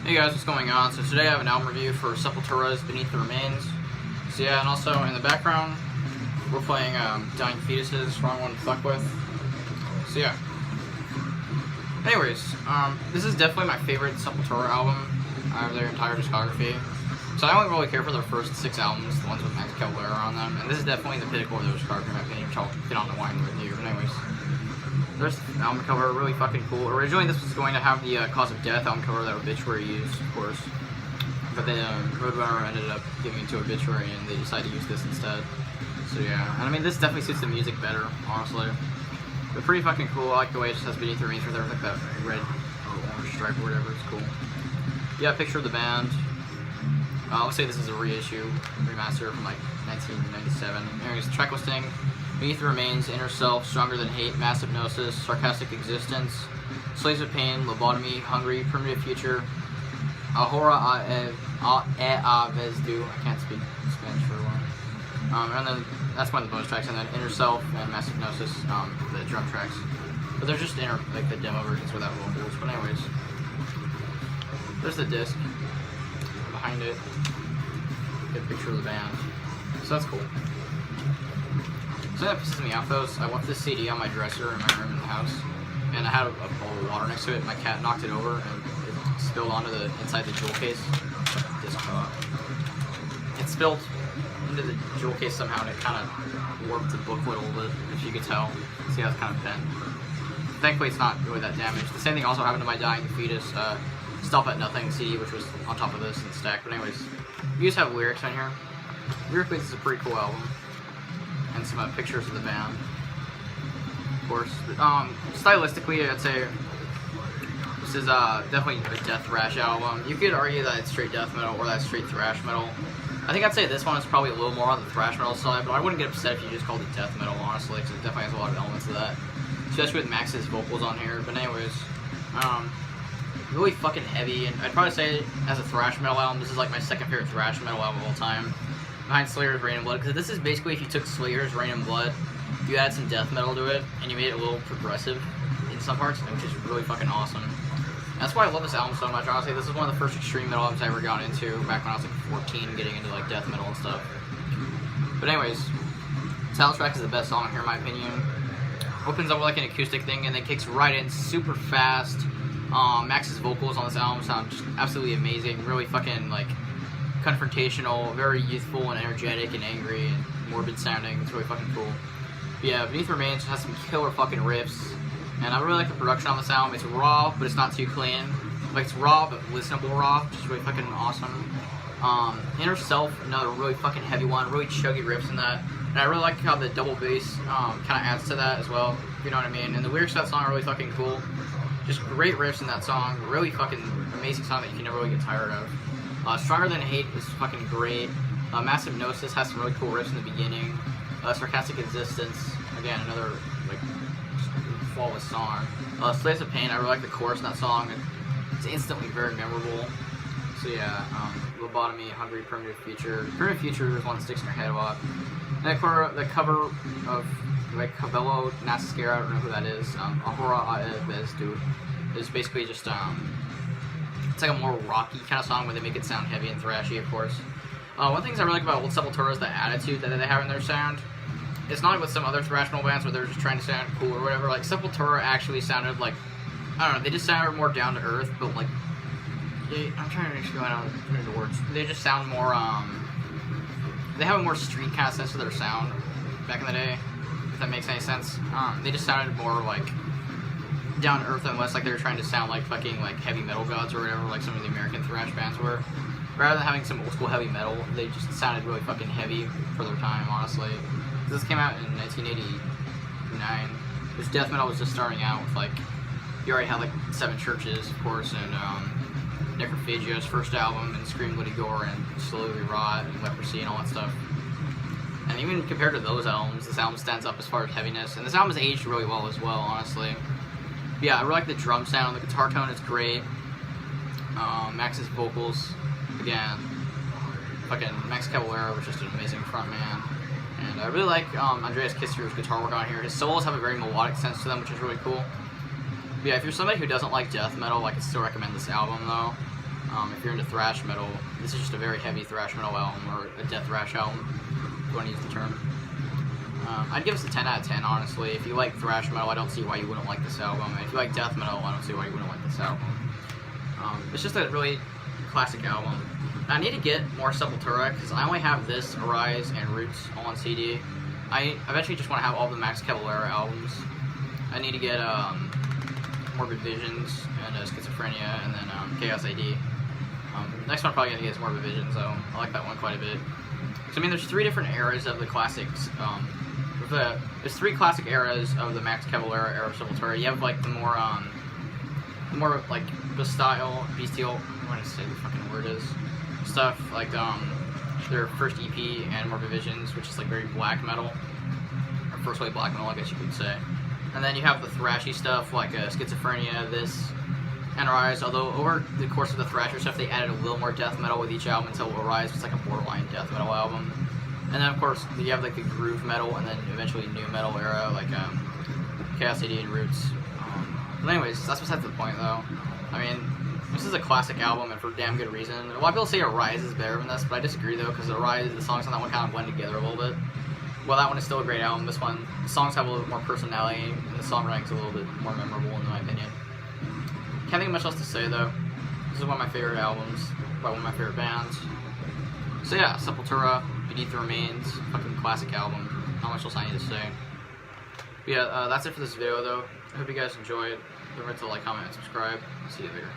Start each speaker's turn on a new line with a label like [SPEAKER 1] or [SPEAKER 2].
[SPEAKER 1] Hey guys, what's going on? So today I have an album review for Sepultura's Beneath the Remains. So yeah, and also in the background, we're playing Dying Fetuses, Wrong One to Fuck With. So yeah. Anyways, this is definitely my favorite Sepultura album out of their entire discography. So I only really care for their first 6 albums, the ones with Max Cavalera on them, and this is definitely the pinnacle of their discography in my opinion, which I'll get on the wine review. But anyways, there's the album cover, really fucking cool. Originally this was going to have the Cause of Death album cover that Obituary used, of course. But then Roadrunner ended up giving it to Obituary and they decided to use this instead. So yeah, and I mean this definitely suits the music better, honestly. But pretty fucking cool. I like the way it just has Beneath the Remains right there with like that red or orange stripe or whatever, it's cool. Yeah, picture of the band. I'll say this is a reissue, remaster from like 1997. Anyways, track listing: Beneath the Remains, Inner Self, Stronger Than Hate, Mass Hypnosis, Sarcastic Existence, Slaves of Pain, Lobotomy, Hungry, Primitive Future, Ahora Vezdu. I can't speak Spanish for a while. And then that's one of the bonus tracks, and then Inner Self and Mass Hypnosis, the drum tracks. But they're just like the demo versions without vocals. But anyways, there's the disc. Behind it, get a picture of the band. So that's cool. So that pisses me off though is I left this CD on my dresser in my room in the house, and I had a bowl of water next to it. My cat knocked it over and it spilled onto the inside the jewel case. Disc it spilled into the jewel case somehow, and it kind of warped the booklet a little bit, if you could tell. See how it's kind of bent. Thankfully, it's not really that damaged. The same thing also happened to my Dying Fetus Stop at Nothing CD, which was on top of this and stacked. But anyways, you just have lyrics on here. Lyrically, this is a pretty cool album. And some pictures of the band, of course. But, stylistically, I'd say this is definitely a death thrash album. You could argue that it's straight death metal or that it's straight thrash metal. I think I'd say this one is probably a little more on the thrash metal side, but I wouldn't get upset if you just called it death metal, honestly, because it definitely has a lot of elements of that. Especially with Max's vocals on here. But anyways, really fucking heavy, and I'd probably say as a thrash metal album, this is like my second favorite thrash metal album of all time, behind Slayer's Rain and Blood, because this is basically if you took Slayer's Rain and Blood, you add some death metal to it, and you made it a little progressive in some parts, which is really fucking awesome. And that's why I love this album so much. Honestly, this is one of the first extreme metal albums I ever got into, back when I was like 14, getting into like death metal and stuff. But anyways, soundtrack is the best song here in my opinion. Opens up with like an acoustic thing, and then kicks right in super fast. Max's vocals on this album sound just absolutely amazing, really fucking like confrontational, very youthful and energetic and angry and morbid sounding. It's really fucking cool. But yeah, Beneath the Remains has some killer fucking riffs, and I really like the production on this album. It's raw, but it's not too clean. Like, it's raw, but listenable raw, which is really fucking awesome. Inner Self, another really fucking heavy one, really chuggy riffs in that. And I really like how the double bass kind of adds to that as well, if you know what I mean. And the lyrics of that song are really fucking cool. Just great riffs in that song. Really fucking amazing song that you can never really get tired of. Stronger Than Hate is fucking great. Mass Hypnosis has some really cool riffs in the beginning. Sarcastic Existence, again, another like flawless song. Slaves of Pain, I really like the chorus in that song. It's instantly very memorable. So yeah, Lobotomy, Hungry, Primitive Future. Primitive Future is one that sticks in your head a lot. And the cover of like Cabello Nascara, I don't know who that is. Ahora Vezdu is basically just it's like a more rocky kind of song where they make it sound heavy and thrashy, of course. One of the things I really like about old Sepultura is the attitude that they have in their sound. It's not like with some other thrash metal bands where they're just trying to sound cool or whatever. Like Sepultura actually sounded like, I don't know, they just sounded more down to earth, but like I'm trying to explain how to put it into words. They just sound more they have a more street kind of sense to their sound back in the day, if that makes any sense. They just sounded more like down to earth and less like they were trying to sound like fucking like heavy metal gods or whatever, like some of the American thrash bands were. Rather than having some old school heavy metal, they just sounded really fucking heavy for their time, honestly. This came out in 1989. This death metal was just starting out with like, you already had like Seven Churches, of course, and Necrophagio's first album, and Scream Bloody Gore, and Slowly Rot, and Leprosy, and all that stuff. And even compared to those albums, this album stands up as far as heaviness, and this album has aged really well as well, honestly. But yeah, I really like the drum sound, the guitar tone is great. Max's vocals, again, fucking Max Cavalera was just an amazing frontman. And I really like Andreas Kisser's guitar work on here. His solos have a very melodic sense to them, which is really cool. But yeah, if you're somebody who doesn't like death metal, I can still recommend this album, though. If you're into thrash metal, this is just a very heavy thrash metal album, or a death thrash album, if you want to use the term. I'd give this a 10 out of 10, honestly. If you like thrash metal, I don't see why you wouldn't like this album. And if you like death metal, I don't see why you wouldn't like this album. It's just a really classic album. I need to get more Sepultura, because I only have this, Arise, and Roots all on CD. I eventually just want to have all the Max Cavalera albums. I need to get Morbid Visions, and Schizophrenia, and then Chaos AD. Next one I'm probably going to get is Morbid Visions, though. I like that one quite a bit. So, I mean, there's 3 different eras of the classics. There's 3 classic eras of the Max Cavalera era of Sepultura. You have, like, the more like, the style, bestial, I want to say the fucking word is, stuff, like, their first EP and Morbid Visions, which is, like, very black metal, or first wave black metal, I guess you could say. And then you have the thrashy stuff, like Schizophrenia, this, and Arise, although over the course of the thrasher stuff, they added a little more death metal with each album until Arise was like a borderline death metal album. And then, of course, you have, like, the groove metal, and then eventually new metal era, like, Chaos AD and Roots. But anyways, that's besides the point, though. I mean, this is a classic album, and for damn good reason. A lot of people say Arise is better than this, but I disagree, though, because Arise, the songs on that one kind of blend together a little bit. Well, that one is still a great album. This one, the songs have a little bit more personality, and the songwriting's a little bit more memorable, in my opinion. Can't think of much else to say, though. This is one of my favorite albums by one of my favorite bands. So yeah, Sepultura, Beneath the Remains, fucking classic album. Not much else I need to say. But yeah, that's it for this video, though. I hope you guys enjoyed. Don't forget to like, comment, and subscribe. See you later.